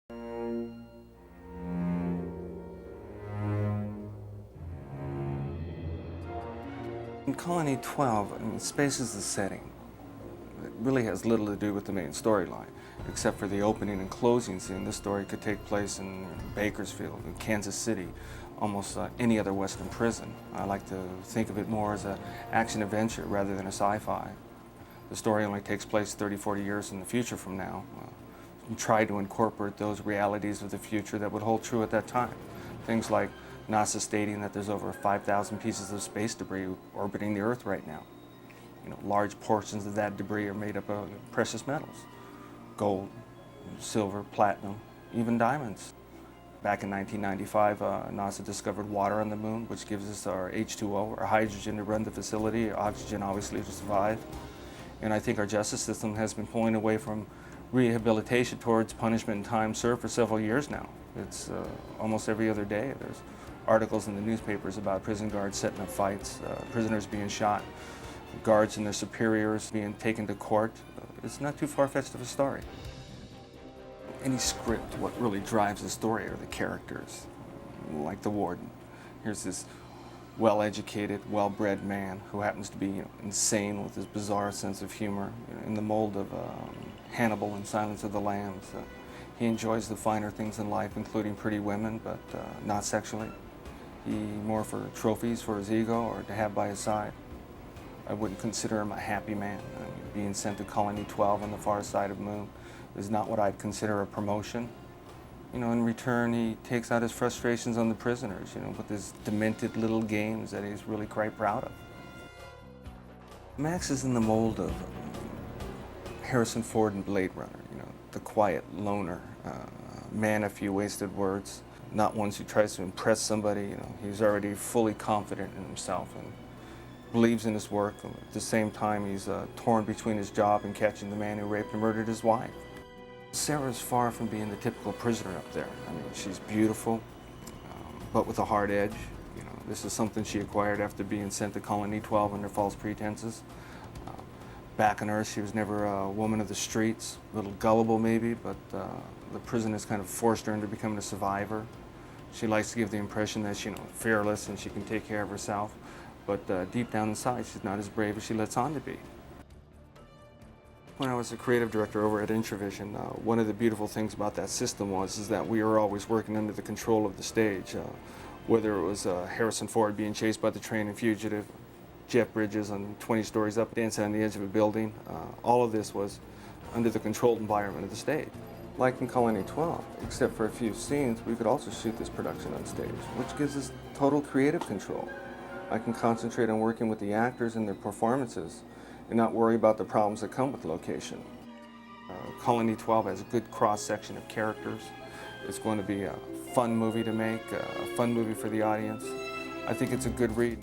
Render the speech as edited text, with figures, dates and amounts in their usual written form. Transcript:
In Colony 12, I mean, space is the setting. It really has little to do with the main storyline, except for the opening and closing scene. This story could take place in Bakersfield, in Kansas City, almost any other Western prison. I like to think of it more as an action-adventure rather than a sci-fi. The story only takes place 30, 40 years in the future from now. Try to incorporate those realities of the future that would hold true at that time. Things like NASA stating that there's over 5,000 pieces of space debris orbiting the Earth right now. You know, large portions of that debris are made up of precious metals, gold, silver, platinum, even diamonds. Back in 1995, NASA discovered water on the moon, which gives us our H2O, our hydrogen to run the facility, oxygen obviously to survive. And I think our justice system has been pulling away from rehabilitation towards punishment and time served for several years now. It's almost every other day. There's articles in the newspapers about prison guards setting up fights, prisoners being shot, guards and their superiors being taken to court. It's not too far-fetched of a story. Any script, what really drives the story are the characters, like the warden. Here's this well-educated, well-bred man who happens to be insane with his bizarre sense of humor, in the mold of Hannibal in Silence of the Lambs. He enjoys the finer things in life, including pretty women, but not sexually. He more for trophies for his ego or to have by his side. I wouldn't consider him a happy man. I mean, being sent to Colony 12 on the far side of Moon is not what I'd consider a promotion. In return, he takes out his frustrations on the prisoners, with his demented little games that he's really quite proud of. Max is in the mold of Harrison Ford in Blade Runner, the quiet loner, man of few wasted words, not one who tries to impress somebody. He's already fully confident in himself and believes in his work. At the same time, he's torn between his job and catching the man who raped and murdered his wife. Sarah's far from being the typical prisoner up there. I mean, she's beautiful, but with a hard edge. This is something she acquired after being sent to Colony 12 under false pretenses. Back on Earth, she was never a woman of the streets, a little gullible maybe, but the prison has kind of forced her into becoming a survivor. She likes to give the impression that she's fearless and she can take care of herself, but deep down inside, she's not as brave as she lets on to be. When I was a creative director over at Intravision, one of the beautiful things about that system is that we were always working under the control of the stage. Whether it was Harrison Ford being chased by the train and fugitive, Jeff Bridges on 20 stories up, dancing on the edge of a building, all of this was under the controlled environment of the stage. Like in Colony 12, except for a few scenes, we could also shoot this production on stage, which gives us total creative control. I can concentrate on working with the actors and their performances and not worry about the problems that come with location. Colony 12 has a good cross-section of characters. It's going to be a fun movie to make, a fun movie for the audience. I think it's a good read.